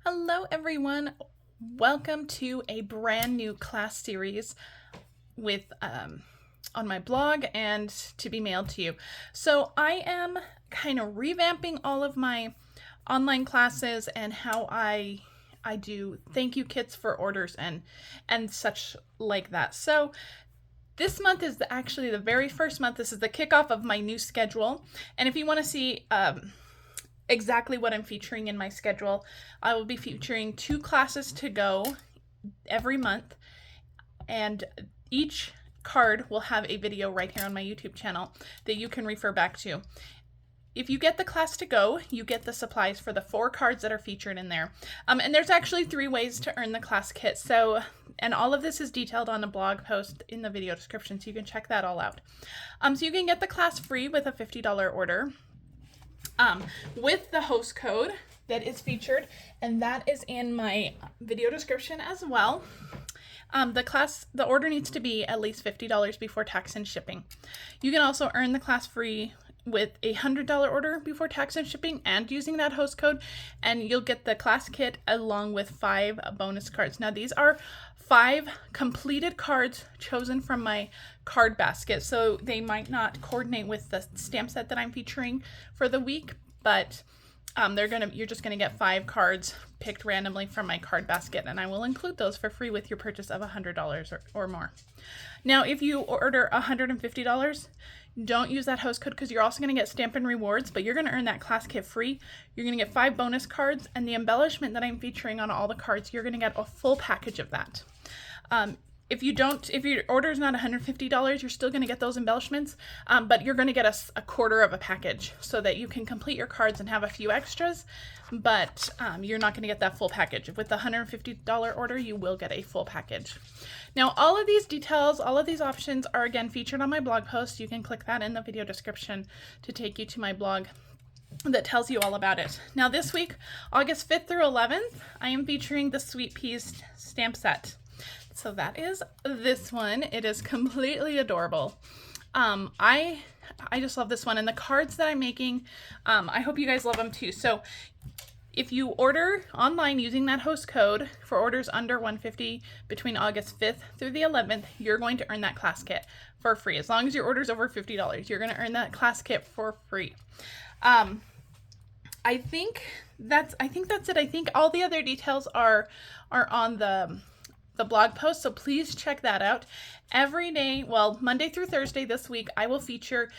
Hello everyone, welcome to a brand new class series with on my blog and to be mailed to you. So I am kind of revamping all of my online classes and how I do thank you kits for orders and such like that. So this month is actually the very first month. This is the kickoff of my new schedule, and if you want to see exactly what I'm featuring in my schedule, I will be featuring 2 classes to go every month, and each card will have a video right here on my YouTube channel that you can refer back to. If you get the class to go, you get the supplies for the 4 cards that are featured in there. And there's actually 3 ways to earn the class kit. And all of this is detailed on a blog post in the video description, so you can check that all out. So you can get the class free with a $50 order. With the host code that is featured, and that is in my video description as well. The order needs to be at least $50 before tax and shipping. You can also earn the class free with a $100 order before tax and shipping and using that host code, and you'll get the class kit along with 5 bonus cards. Now these are 5 completed cards chosen from my card basket, so they might not coordinate with the stamp set that I'm featuring for the week, but you're just gonna get 5 cards picked randomly from my card basket, and I will include those for free with your purchase of $100 or more. Now, if you order $150, don't use that host code because you're also going to get Stampin rewards, but you're going to earn that class kit free. You're going to get 5 bonus cards, and the embellishment that I'm featuring on all the cards, you're going to get a full package of that. If your order is not $150, you're still going to get those embellishments, but you're going to get a quarter of a package so that you can complete your cards and have a few extras, but you're not going to get that full package. With the $150 order, you will get a full package. Now, all of these details, all of these options are again featured on my blog post. You can click that in the video description to take you to my blog that tells you all about it. Now this week, August 5th through 11th, I am featuring the Sweet Peas stamp set. So that is this one. It is completely adorable. I just love this one, and the cards that I'm making, I hope you guys love them too. So if you order online using that host code for orders under $150 between August 5th through the 11th, you're going to earn that class kit for free. As long as your order's over $50, you're going to earn that class kit for free. I think that's it. I think all the other details are on the blog post, so please check that out. Every day, well, Monday through Thursday this week, I will feature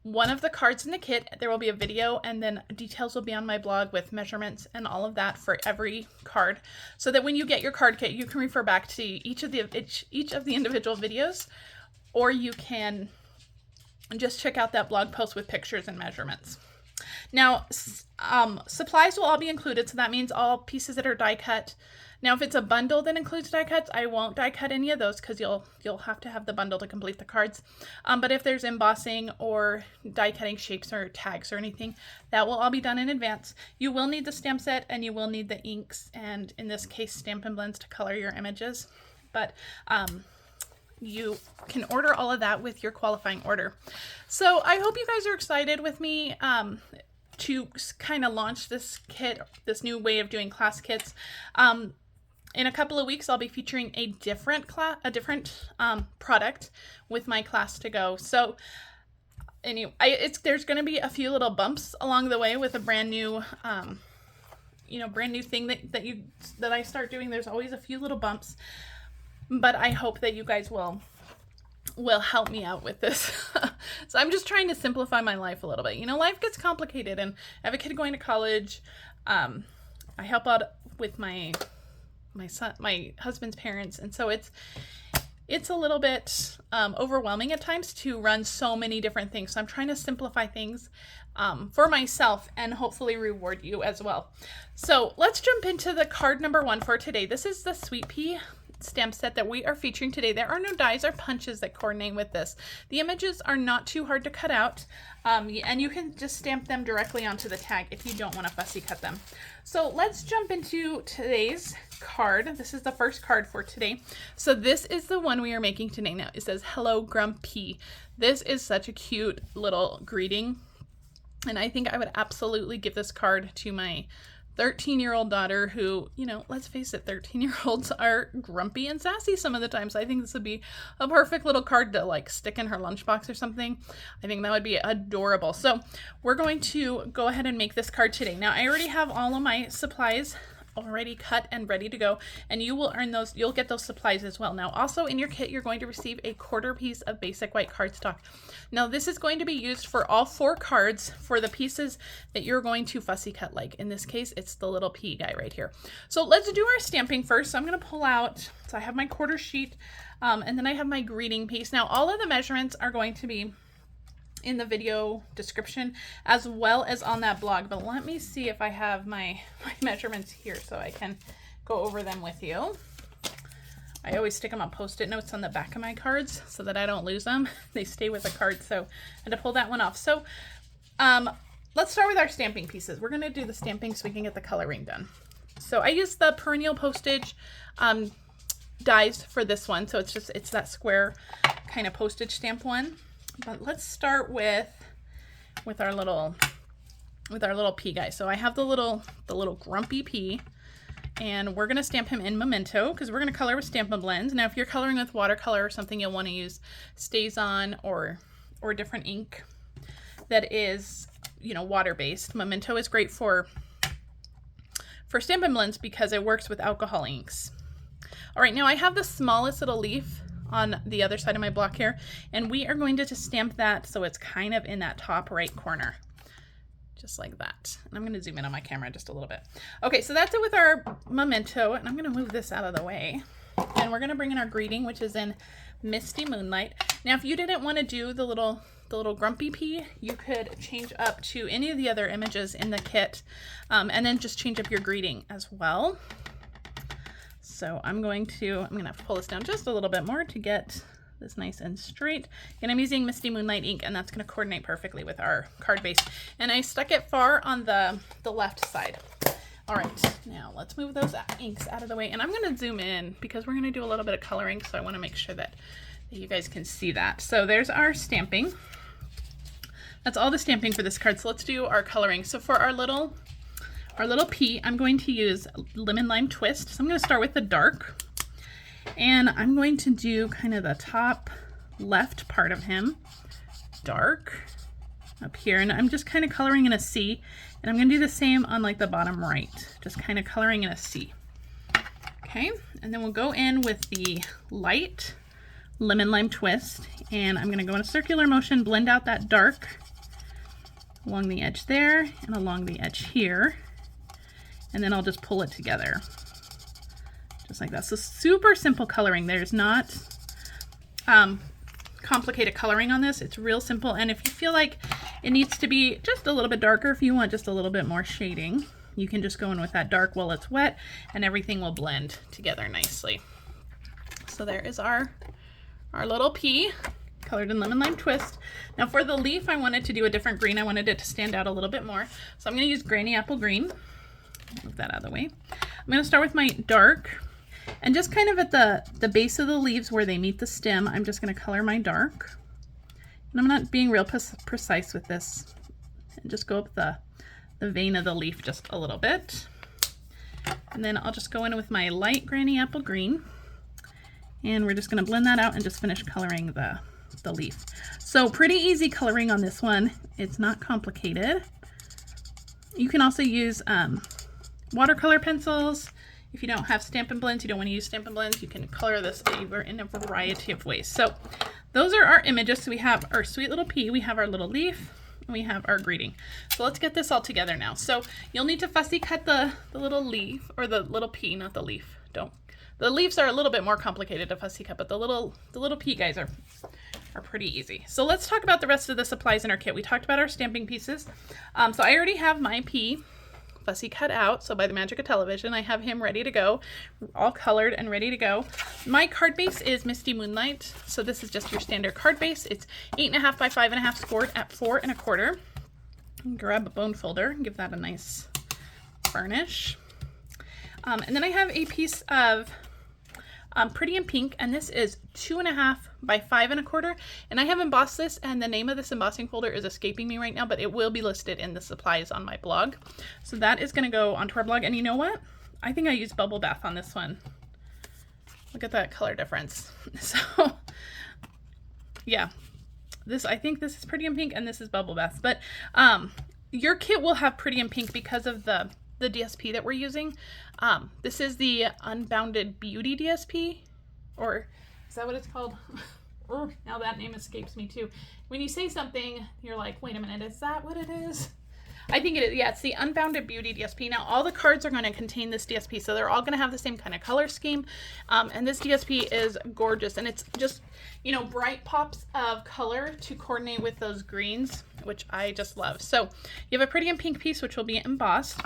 one of the cards in the kit. There will be a video, and then details will be on my blog with measurements and all of that for every card, so that when you get your card kit, you can refer back to each of the individual videos, or you can just check out that blog post with pictures and measurements. Now, supplies will all be included, so that means all pieces that are die cut. Now, if it's a bundle that includes die cuts, I won't die cut any of those because you'll have to have the bundle to complete the cards. But if there's embossing or die cutting shapes or tags or anything, that will all be done in advance. You will need the stamp set, and you will need the inks, and in this case, Stampin' blends to color your images. But you can order all of that with your qualifying order. So I hope you guys are excited with me to kind of launch this kit, this new way of doing class kits. In a couple of weeks, I'll be featuring a different product with my class to go. So anyway, there's going to be a few little bumps along the way with a brand new thing that I start doing. There's always a few little bumps, but I hope that you guys will help me out with this. So I'm just trying to simplify my life a little bit. Life gets complicated, and I have a kid going to college. I help out with my husband's parents, and so it's a little bit overwhelming at times to run so many different things. So I'm trying to simplify things for myself and hopefully reward you as well. So let's jump into the card number 1 for today. This is the Sweet Pea stamp set that we are featuring today. There are no dies or punches that coordinate with this. The images are not too hard to cut out, and you can just stamp them directly onto the tag if you don't want to fussy cut them. So let's jump into today's card. This is the first card for today. So this is the one we are making today. Now it says, "Hello Grumpy." This is such a cute little greeting, and I think I would absolutely give this card to my 13-year-old daughter who, you know, let's face it, 13-year-olds are grumpy and sassy some of the time. So I think this would be a perfect little card to like stick in her lunchbox or something. I think that would be adorable. So we're going to go ahead and make this card today. Now I already have all of my supplies already cut and ready to go, and you will earn those, you'll get those supplies as well. Now also in your kit you're going to receive a 1/4 piece of basic white cardstock. Now this is going to be used for all 4 cards for the pieces that you're going to fussy cut. Like in this case it's the little P guy right here. So let's do our stamping first. So I'm going to pull out, so I have my 1/4 sheet and then I have my greeting piece. Now all of the measurements are going to be in the video description as well as on that blog, but let me see if I have my measurements here so I can go over them with you. I always stick them on Post-it notes on the back of my cards so that I don't lose them. They stay with the card, so I had to pull that one off. So let's start with our stamping pieces. We're going to do the stamping so we can get the coloring done. So I use the Perennial Postage Dies for this one, so it's that square kind of postage stamp one. But let's start with our little P guy. So I have the little grumpy P, and we're gonna stamp him in Memento because we're gonna color with Stampin' Blends. Now if you're coloring with watercolor or something, you'll want to use StazOn or different ink that is, you know, water-based. Memento is great for Stampin' Blends because it works with alcohol inks. All right, now I have the smallest little leaf on the other side of my block here, and we are going to just stamp that so it's kind of in that top right corner, just like that. And I'm going to zoom in on my camera just a little bit. Okay, so that's it with our Memento, and I'm going to move this out of the way, and we're going to bring in our greeting, which is in Misty Moonlight. Now if you didn't want to do the little grumpy P, you could change up to any of the other images in the kit, and then just change up your greeting as well. So I'm going to have to pull this down just a little bit more to get this nice and straight. And I'm using Misty Moonlight ink, and that's going to coordinate perfectly with our card base. And I stuck it far on the left side. All right, now let's move those inks out of the way. And I'm going to zoom in because we're going to do a little bit of coloring, so I want to make sure that you guys can see that. So there's our stamping. That's all the stamping for this card. So let's do our coloring. So for our little P, I'm going to use Lemon Lime Twist. So I'm going to start with the dark, and I'm going to do kind of the top left part of him, dark up here, and I'm just kind of coloring in a C, and I'm going to do the same on like the bottom right, just kind of coloring in a C. Okay, and then we'll go in with the light Lemon Lime Twist, and I'm going to go in a circular motion, blend out that dark along the edge there and along the edge here. And then I'll just pull it together, just like that. So super simple coloring. There's not complicated coloring on this. It's real simple. And if you feel like it needs to be just a little bit darker, if you want just a little bit more shading, you can just go in with that dark while it's wet, and everything will blend together nicely. So there is our little P, colored in Lemon Lime Twist. Now for the leaf, I wanted to do a different green. I wanted it to stand out a little bit more. So I'm going to use Granny Apple Green. Move that out of the way. I'm going to start with my dark, and just kind of at the base of the leaves where they meet the stem, I'm just going to color my dark. And I'm not being real precise with this. And just go up the vein of the leaf just a little bit. And then I'll just go in with my light Granny Apple Green, and we're just going to blend that out and just finish coloring the leaf. So pretty easy coloring on this one. It's not complicated. You can also use watercolor pencils. If you don't have Stampin' Blends, you don't want to use Stampin' Blends, you can color this in a variety of ways. So those are our images. So we have our sweet little P, we have our little leaf, and we have our greeting. So let's get this all together now. So you'll need to fussy cut the little leaf, or the little P, not the leaf. The leaves are a little bit more complicated to fussy cut, but the little P guys are pretty easy. So let's talk about the rest of the supplies in our kit. We talked about our stamping pieces. So I already have my P fussy cut out. So by the magic of television, I have him ready to go, all colored and ready to go. My card base is Misty Moonlight. So this is just your standard card base. It's 8.5 by 5.5 scored at 4 1/4. Grab a bone folder and give that a nice varnish. And then I have a piece of Pretty in Pink, and this is 2.5 by 5.25, and I have embossed this, and the name of this embossing folder is escaping me right now, but it will be listed in the supplies on my blog. So that is going to go onto our blog. And you know what? I think I used Bubble Bath on this one. Look at that color difference. So yeah, I think this is Pretty in Pink and this is Bubble Bath, but your kit will have Pretty in Pink because of the DSP that we're using. This is the Unbounded Beauty DSP, or is that what it's called? Now that name escapes me too. When you say something, you're like, wait a minute, is that what it is? I think it is. Yeah, it's the Unbounded Beauty DSP. Now, all the cards are going to contain this DSP, so they're all going to have the same kind of color scheme. And this DSP is gorgeous, and it's just, you know, bright pops of color to coordinate with those greens, which I just love. So you have a Pretty in Pink piece, which will be embossed.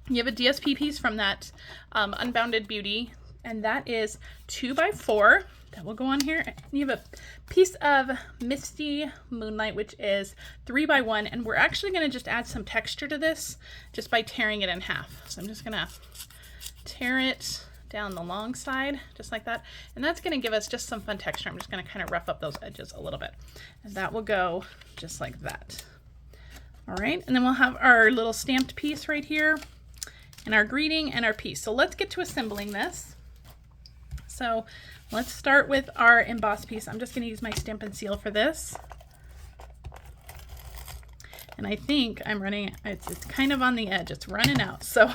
You have a DSP piece from that Unbounded Beauty, and that is 2 by 4. That will go on here. You have a piece of Misty Moonlight, which is 3 by 1, and we're actually going to just add some texture to this just by tearing it in half. So I'm just going to tear it down the long side, just like that, and that's going to give us just some fun texture. I'm just going to kind of rough up those edges a little bit, and that will go just like that. All right, and then we'll have our little stamped piece right here, and our greeting and our piece. So let's get to assembling this. So let's start with our embossed piece. I'm just going to use my Stampin' Seal for this. And I think I'm running, it's kind of on the edge. It's running out. So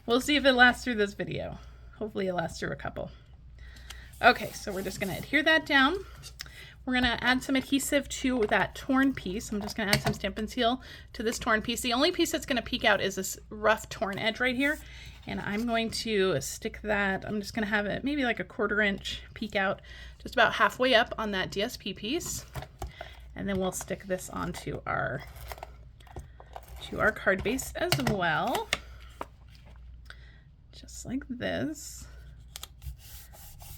we'll see if it lasts through this video. Hopefully it lasts through a couple. Okay, so we're just going to adhere that down. We're going to add some adhesive to that torn piece. I'm just going to add some Stampin' Seal to this torn piece. The only piece that's going to peek out is this rough torn edge right here. And I'm going to stick that, I'm just going to have it maybe like a 1/4 inch peek out, just about halfway up on that DSP piece. And then we'll stick this onto our card base as well. Just like this.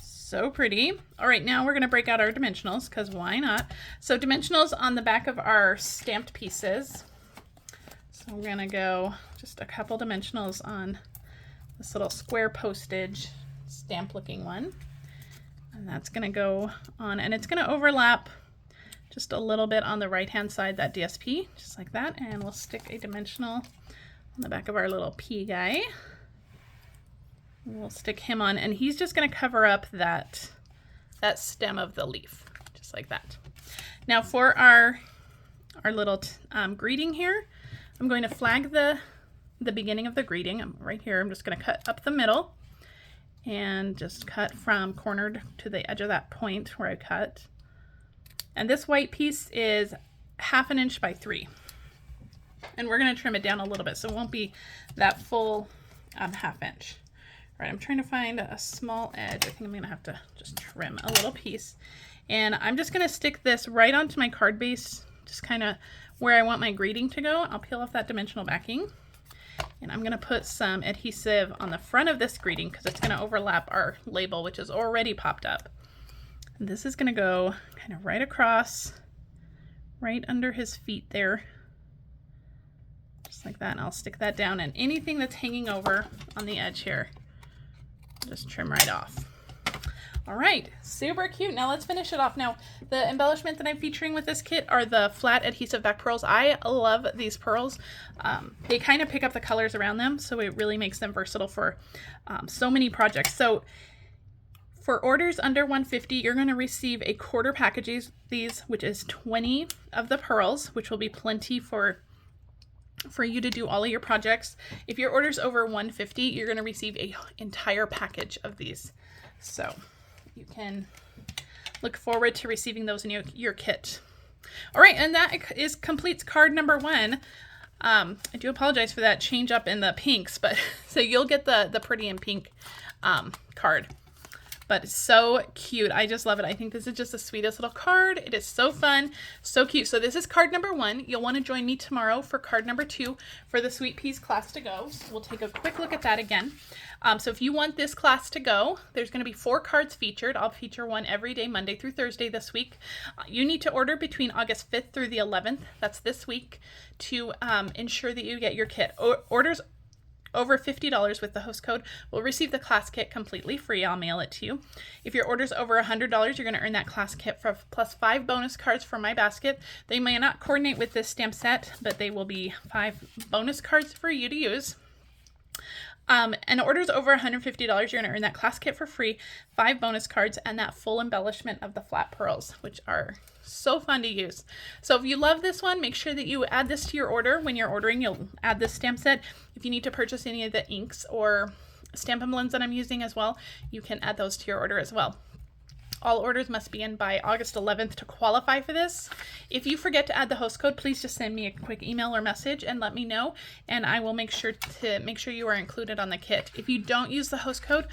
So pretty. All right, now we're going to break out our dimensionals, because why not? So dimensionals on the back of our stamped pieces. So we're going to go just a couple dimensionals on this little square postage stamp looking one, and that's going to go on, and it's going to overlap just a little bit on the right hand side, that DSP, just like that. And we'll stick a dimensional on the back of our little P guy. We'll stick him on, and he's just going to cover up that stem of the leaf, just like that. Now for our little greeting here, I'm going to flag the beginning of the greeting. I'm right here. I'm just going to cut up the middle and just cut from corner to the edge of that point where I cut. And this white piece is 1/2 inch by 3. And we're going to trim it down a little bit so it won't be that full 1/2 inch. All right, I'm trying to find a small edge. I think I'm going to have to just trim a little piece. And I'm just going to stick this right onto my card base, just kind of where I want my greeting to go. I'll peel off that dimensional backing. And I'm going to put some adhesive on the front of this greeting because it's going to overlap our label, which is already popped up. And this is going to go kind of right across, right under his feet there. Just like that. And I'll stick that down, and anything that's hanging over on the edge here, just trim right off. All right, super cute. Now let's finish it off. Now, the embellishment that I'm featuring with this kit are the flat adhesive back pearls. I love these pearls. They kind of pick up the colors around them, so it really makes them versatile for so many projects. So for orders under $150, you're going to receive a 1/4 package these, which is 20 of the pearls, which will be plenty for you to do all of your projects. If your order's over $150, you're going to receive an entire package of these. So you can look forward to receiving those in your kit. All right, and that completes card number 1. I do apologize for that change up in the pinks, but so you'll get the Pretty in Pink card. But it's so cute. I just love it. I think this is just the sweetest little card. It is so fun, so cute. So this is card number 1. You'll want to join me tomorrow for card number 2 for the Sweet Peas class to go. So we'll take a quick look at that again. So if you want this class to go, there's going to be 4 cards featured. I'll feature one every day, Monday through Thursday this week. You need to order between August 5th through the 11th. That's this week to ensure that you get your kit. Orders over $50 with the host code will receive the class kit completely free. I'll mail it to you. If your order's over $100, you're going to earn that class kit for plus 5 bonus cards for my basket. They may not coordinate with this stamp set, but they will be 5 bonus cards for you to use. And orders over $150, you're going to earn that class kit for free, 5 bonus cards, and that full embellishment of the flat pearls, which are so fun to use. So if you love this one, make sure that you add this to your order. When you're ordering, you'll add this stamp set. If you need to purchase any of the inks or Stampin' blends that I'm using as well, you can add those to your order as well. All orders must be in by August 11th to qualify for this. If you forget to add the host code, please just send me a quick email or message and let me know, and I will make sure you are included on the kit. If you don't use the host code,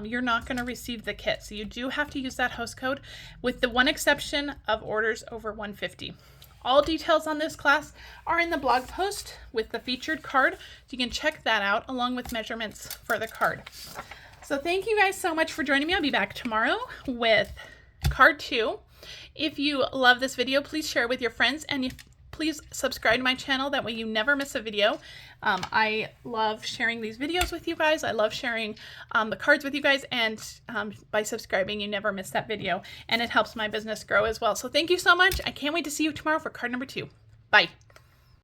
you're not going to receive the kit. So you do have to use that host code, with the one exception of orders over $150. All details on this class are in the blog post with the featured card. So you can check that out along with measurements for the card. So thank you guys so much for joining me. I'll be back tomorrow with card 2. If you love this video, please share it with your friends, and please subscribe to my channel. That way you never miss a video. I love sharing these videos with you guys. I love sharing the cards with you guys, and by subscribing, you never miss that video, and it helps my business grow as well. So thank you so much. I can't wait to see you tomorrow for card number 2. Bye.